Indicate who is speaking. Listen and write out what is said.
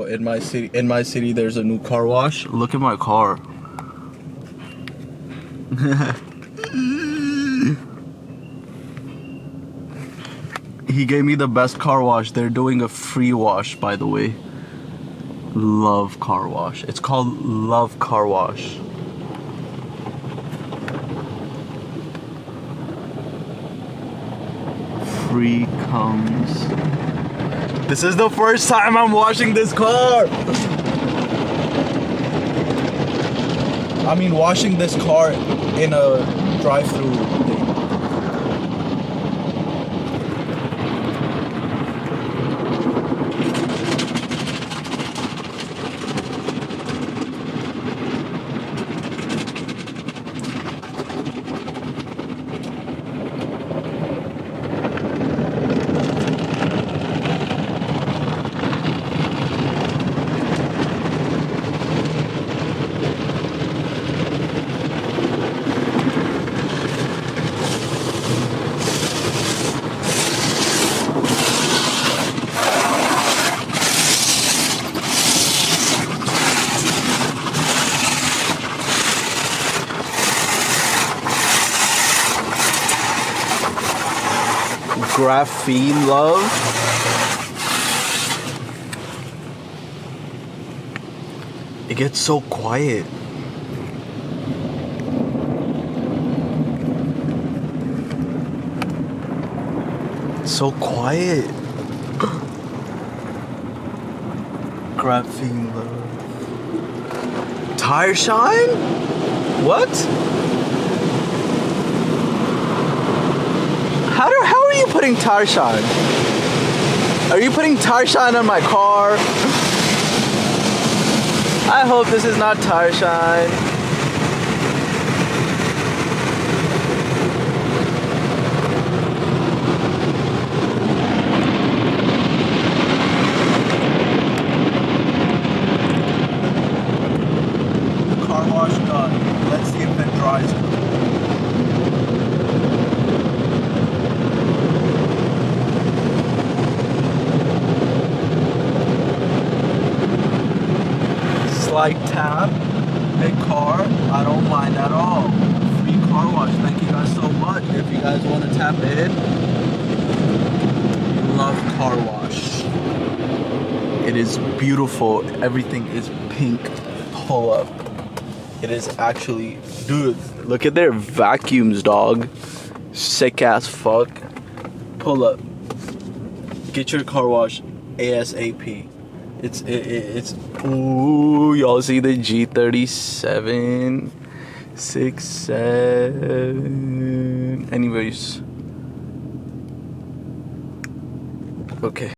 Speaker 1: In my city, there's a new car wash. Look at my car. He gave me the best car wash. They're doing a free wash, by the way. Love Car Wash. It's called Love Car Wash. Free comes. This is the first time I'm washing this car. I mean, washing this car in a drive-through thing. Graphene love. It gets so quiet. It's so quiet. Graphene love. Tire shine? What? How are you putting tire shine? Are you putting tire shine on my car? I hope this is not tire shine. Car wash done. Let's see if it dries. Slight tap, big car, I don't mind at all. Free car wash, thank you guys so much. If you guys want to tap in, Love Car Wash. It is beautiful, everything is pink. Pull up. It is actually, dude, look at their vacuums, dog. Sick ass fuck. Pull up. Get your car wash ASAP. It's ooh, y'all see the G37 67. Anyways, okay.